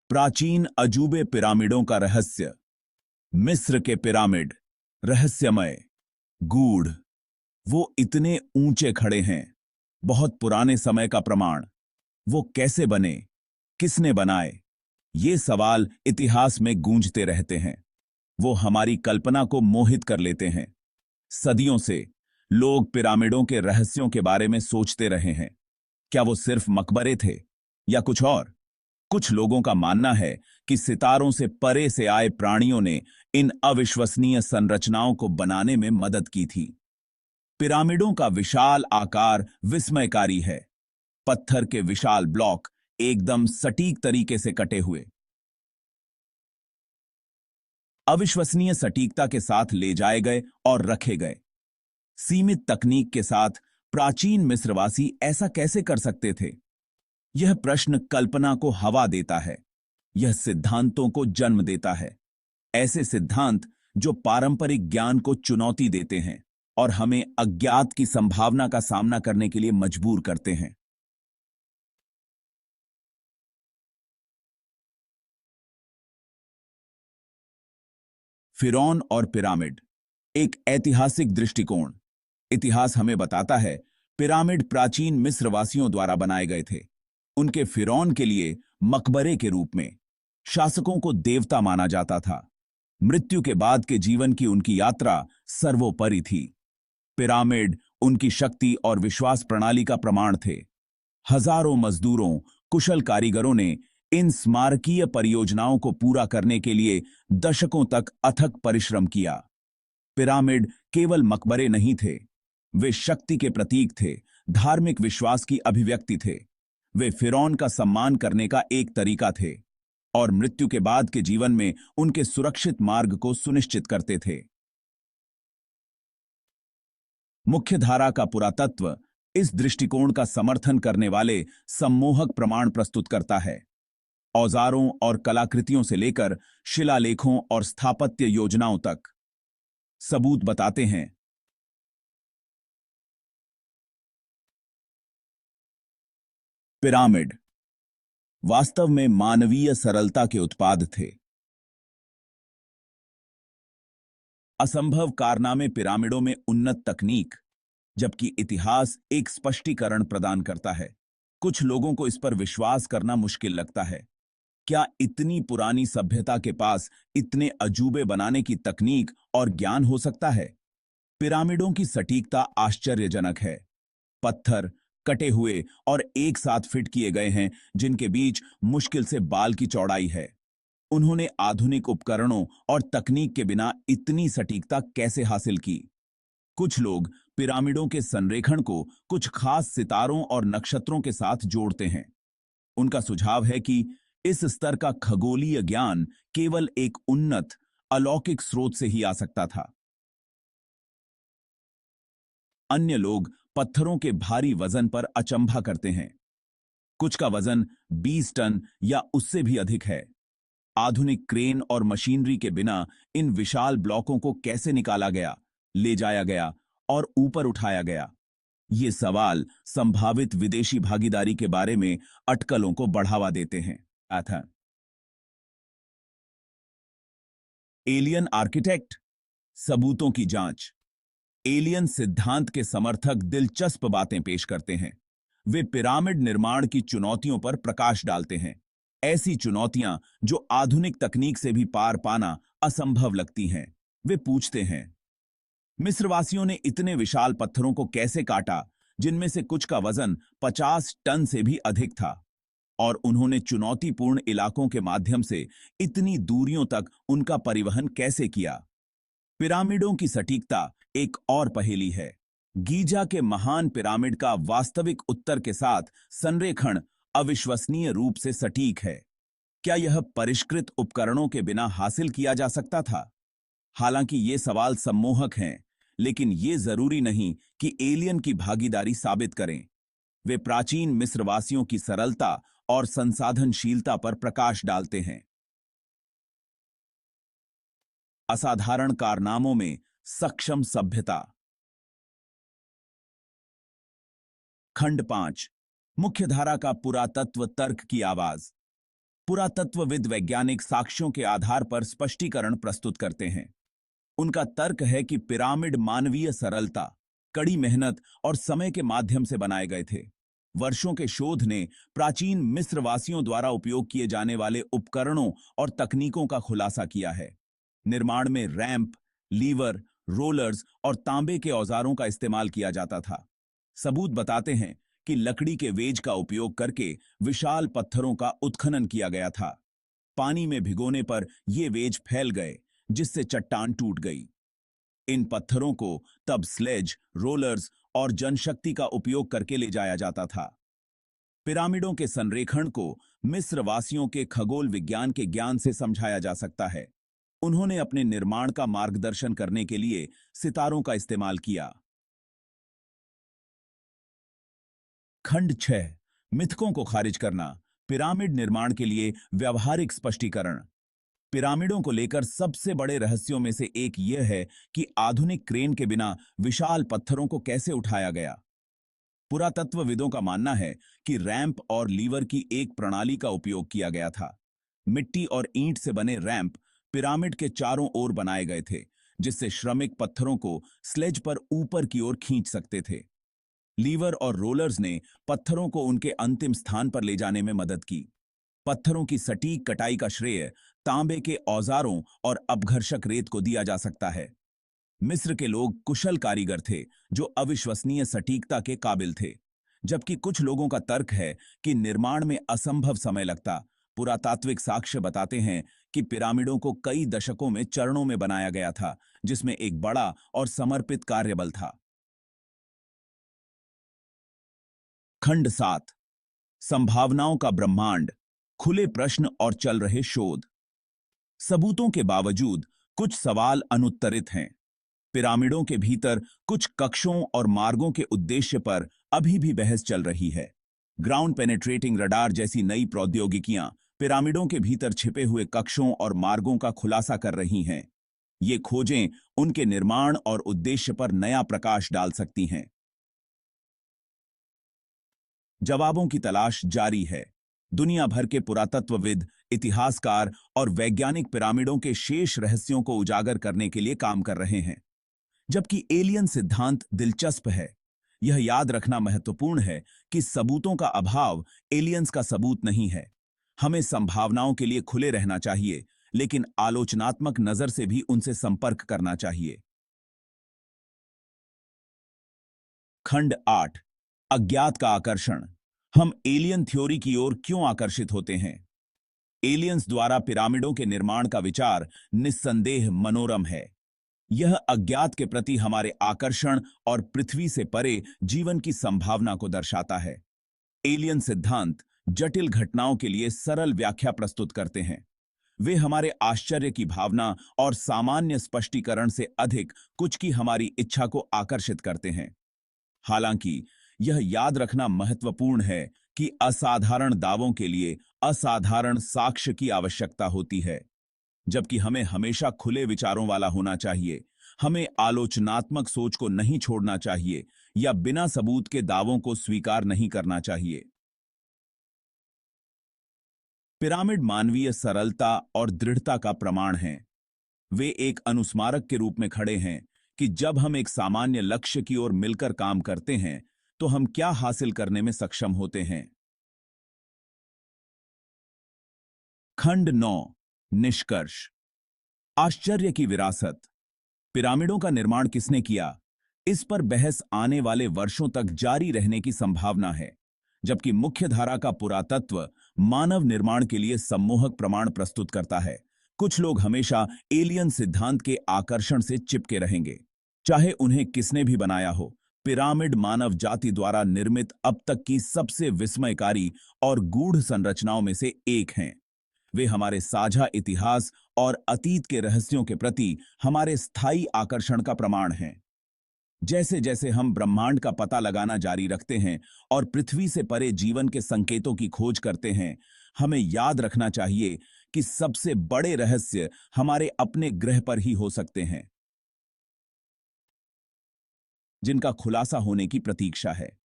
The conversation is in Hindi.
प्राचीन अजूबे पिरामिडों का रहस्य। मिस्र के पिरामिड रहस्यमय, गूढ़। वो इतने ऊंचे खड़े हैं, बहुत पुराने समय का प्रमाण। वो कैसे बने, किसने बनाए? ये सवाल इतिहास में गूंजते रहते हैं। वो हमारी कल्पना को मोहित कर लेते हैं। सदियों से लोग पिरामिडों के रहस्यों के बारे में सोचते रहे हैं। क्या वो सिर्फ मकबरे थे या कुछ और? कुछ लोगों का मानना है कि सितारों से परे से आए प्राणियों ने इन अविश्वसनीय संरचनाओं को बनाने में मदद की थी। पिरामिडों का विशाल आकार विस्मयकारी है। पत्थर के विशाल ब्लॉक एकदम सटीक तरीके से कटे हुए, अविश्वसनीय सटीकता के साथ ले जाए गए और रखे गए। सीमित तकनीक के साथ प्राचीन मिस्रवासी ऐसा कैसे कर सकते थे? यह प्रश्न कल्पना को हवा देता है। यह सिद्धांतों को जन्म देता है। ऐसे सिद्धांत जो पारंपरिक ज्ञान को चुनौती देते हैं और हमें अज्ञात की संभावना का सामना करने के लिए मजबूर करते हैं। फिरौन और पिरामिड, एक ऐतिहासिक दृष्टिकोण। इतिहास हमें बताता है पिरामिड प्राचीन मिस्रवासियों द्वारा बनाए गए थे। उनके फिरौन के लिए मकबरे के रूप में। शासकों को देवता माना जाता था। मृत्यु के बाद के जीवन की उनकी यात्रा सर्वोपरि थी। पिरामिड उनकी शक्ति और विश्वास प्रणाली का प्रमाण थे। हजारों मजदूरों, कुशल कारीगरों ने इन स्मारकीय परियोजनाओं को पूरा करने के लिए दशकों तक अथक परिश्रम किया। पिरामिड केवल मकबरे नहीं थे, वे शक्ति के प्रतीक थे, धार्मिक विश्वास की अभिव्यक्ति थे। वे फिरौन का सम्मान करने का एक तरीका थे और मृत्यु के बाद के जीवन में उनके सुरक्षित मार्ग को सुनिश्चित करते थे। मुख्यधारा का पुरातत्व इस दृष्टिकोण का समर्थन करने वाले सम्मोहक प्रमाण प्रस्तुत करता है। औजारों और कलाकृतियों से लेकर शिलालेखों और स्थापत्य योजनाओं तक सबूत बताते हैं। पिरामिड वास्तव में मानवीय सरलता के उत्पाद थे। असंभव कारनामे पिरामिडों में उन्नत तकनीक, जबकि इतिहास एक स्पष्टीकरण प्रदान करता है। कुछ लोगों को इस पर विश्वास करना मुश्किल लगता है। क्या इतनी पुरानी सभ्यता के पास इतने अजूबे बनाने की तकनीक और ज्ञान हो सकता है? पिरामिडों की सटीकता आश्चर्यजनक है। पत्थर कटे हुए और एक साथ फिट किए गए हैं, जिनके बीच मुश्किल से बाल की चौड़ाई है। उन्होंने आधुनिक उपकरणों और तकनीक के बिना इतनी सटीकता कैसे हासिल की? कुछ लोग पिरामिडों के संरेखण को कुछ खास सितारों और नक्षत्रों के साथ जोड़ते हैं। उनका सुझाव है कि इस स्तर का खगोलीय ज्ञान केवल एक उन्नत, अलौकिक स्रोत से ही आ सकता था। अन्य लोग पत्थरों के भारी वजन पर अचंभा करते हैं। कुछ का वजन 20 टन या उससे भी अधिक है। आधुनिक क्रेन और मशीनरी के बिना इन विशाल ब्लॉकों को कैसे निकाला गया, ले जाया गया और ऊपर उठाया गया? ये सवाल संभावित विदेशी भागीदारी के बारे में अटकलों को बढ़ावा देते हैं। अतः एलियन आर्किटेक्ट, सबूतों की जांच। एलियन सिद्धांत के समर्थक दिलचस्प बातें पेश करते हैं। वे पिरामिड निर्माण की चुनौतियों पर प्रकाश डालते हैं। ऐसी चुनौतियां जो आधुनिक तकनीक से भी पार पाना असंभव लगती हैं। वे पूछते हैं, मिस्रवासियों ने इतने विशाल पत्थरों को कैसे काटा, जिनमें से कुछ का वजन 50 टन से भी अधिक था? और उन्होंने चुनौतीपूर्ण इलाकों के माध्यम से इतनी दूरियों तक उनका परिवहन कैसे किया? पिरामिडों की सटीकता एक और पहेली है। गीजा के महान पिरामिड का वास्तविक उत्तर के साथ संरेखण अविश्वसनीय रूप से सटीक है। क्या यह परिष्कृत उपकरणों के बिना हासिल किया जा सकता था? हालांकि ये सवाल सम्मोहक हैं, लेकिन ये जरूरी नहीं कि एलियन की भागीदारी साबित करें। वे प्राचीन मिस्रवासियों की सरलता और संसाधनशीलता पर प्रकाश डालते हैं। असाधारण कारनामों में सक्षम सभ्यता। खंड 5, मुख्यधारा का पुरातत्व तर्क की आवाज। पुरातत्वविद वैज्ञानिक साक्ष्यों के आधार पर स्पष्टीकरण प्रस्तुत करते हैं। उनका तर्क है कि पिरामिड मानवीय सरलता, कड़ी मेहनत और समय के माध्यम से बनाए गए थे। वर्षों के शोध ने प्राचीन मिस्रवासियों द्वारा उपयोग किए जाने वाले उपकरणों और तकनीकों का खुलासा किया है। निर्माण में रैंप, लीवर, रोलर्स और तांबे के औजारों का इस्तेमाल किया जाता था। सबूत बताते हैं कि लकड़ी के वेज का उपयोग करके विशाल पत्थरों का उत्खनन किया गया था। पानी में भिगोने पर ये वेज फैल गए, जिससे चट्टान टूट गई। इन पत्थरों को तब स्लेज, रोलर्स और जनशक्ति का उपयोग करके ले जाया जाता था। पिरामिडों के संरेखण को मिस्र वासियों के खगोल विज्ञान के ज्ञान से समझाया जा सकता है। उन्होंने अपने निर्माण का मार्गदर्शन करने के लिए सितारों का इस्तेमाल किया। खंड 6, मिथकों को खारिज करना, पिरामिड निर्माण के लिए व्यावहारिक स्पष्टीकरण। पिरामिडों को लेकर सबसे बड़े रहस्यों में से एक यह है कि आधुनिक क्रेन के बिना विशाल पत्थरों को कैसे उठाया गया। पुरातत्वविदों का मानना है कि रैंप और लीवर की एक प्रणाली का उपयोग किया गया था। मिट्टी और ईंट से बने रैंप पिरामिड के चारों ओर बनाए गए थे, जिससे श्रमिक पत्थरों को स्लेज पर ऊपर की ओर खींच सकते थे। लीवर और रोलर्स ने पत्थरों को उनके अंतिम स्थान पर ले जाने में मदद की। पत्थरों की सटीक कटाई का श्रेय तांबे के औजारों और अपघर्षक रेत को दिया जा सकता है। मिस्र के लोग कुशल कारीगर थे जो अविश्वसनीय सटीकता के काबिल थे। जबकि कुछ लोगों का तर्क है कि निर्माण में असंभव समय लगता, पुरातात्विक साक्ष्य बताते हैं कि पिरामिडों को कई दशकों में चरणों में बनाया गया था, जिसमें एक बड़ा और समर्पित कार्यबल था। खंड 7, संभावनाओं का ब्रह्मांड, खुले प्रश्न और चल रहे शोध। सबूतों के बावजूद कुछ सवाल अनुत्तरित हैं। पिरामिडों के भीतर कुछ कक्षों और मार्गों के उद्देश्य पर अभी भी बहस चल रही है। ग्राउंड पेनेट्रेटिंग रडार जैसी नई प्रौद्योगिकियां पिरामिडों के भीतर छिपे हुए कक्षों और मार्गों का खुलासा कर रही हैं। ये खोजें उनके निर्माण और उद्देश्य पर नया प्रकाश डाल सकती हैं। जवाबों की तलाश जारी है। दुनिया भर के पुरातत्वविद, इतिहासकार और वैज्ञानिक पिरामिडों के शेष रहस्यों को उजागर करने के लिए काम कर रहे हैं। जबकि एलियन सिद्धांत दिलचस्प है, यह याद रखना महत्वपूर्ण है कि सबूतों का अभाव एलियंस का सबूत नहीं है। हमें संभावनाओं के लिए खुले रहना चाहिए, लेकिन आलोचनात्मक नजर से भी उनसे संपर्क करना चाहिए। खंड 8, अज्ञात का आकर्षण। हम एलियन थ्योरी की ओर क्यों आकर्षित होते हैं? एलियंस द्वारा पिरामिडों के निर्माण का विचार निस्संदेह मनोरम है। यह अज्ञात के प्रति हमारे आकर्षण और पृथ्वी से परे जीवन की संभावना को दर्शाता है। एलियन सिद्धांत जटिल घटनाओं के लिए सरल व्याख्या प्रस्तुत करते हैं। वे हमारे आश्चर्य की भावना और सामान्य स्पष्टीकरण से अधिक कुछ की हमारी इच्छा को आकर्षित करते हैं। हालांकि यह याद रखना महत्वपूर्ण है कि असाधारण दावों के लिए असाधारण साक्ष्य की आवश्यकता होती है। जबकि हमें हमेशा खुले विचारों वाला होना चाहिए, हमें आलोचनात्मक सोच को नहीं छोड़ना चाहिए या बिना सबूत के दावों को स्वीकार नहीं करना चाहिए। पिरामिड मानवीय सरलता और दृढ़ता का प्रमाण हैं। वे एक अनुस्मारक के रूप में खड़े हैं कि जब हम एक सामान्य लक्ष्य की ओर मिलकर काम करते हैं तो हम क्या हासिल करने में सक्षम होते हैं। खंड 9, निष्कर्ष। आश्चर्य की विरासत। पिरामिडों का निर्माण किसने किया, इस पर बहस आने वाले वर्षों तक जारी रहने की संभावना है। जबकि मुख्यधारा का पुरातत्व मानव निर्माण के लिए सम्मोहक प्रमाण प्रस्तुत करता है, कुछ लोग हमेशा एलियन सिद्धांत के आकर्षण से चिपके रहेंगे। चाहे उन्हें किसने भी बनाया हो, पिरामिड मानव जाति द्वारा निर्मित अब तक की सबसे विस्मयकारी और गूढ़ संरचनाओं में से एक हैं। वे हमारे साझा इतिहास और अतीत के रहस्यों के प्रति हमारे स्थायी आकर्षण का प्रमाण हैं। जैसे जैसे हम ब्रह्मांड का पता लगाना जारी रखते हैं और पृथ्वी से परे जीवन के संकेतों की खोज करते हैं, हमें याद रखना चाहिए कि सबसे बड़े रहस्य हमारे अपने ग्रह पर ही हो सकते हैं, जिनका खुलासा होने की प्रतीक्षा है।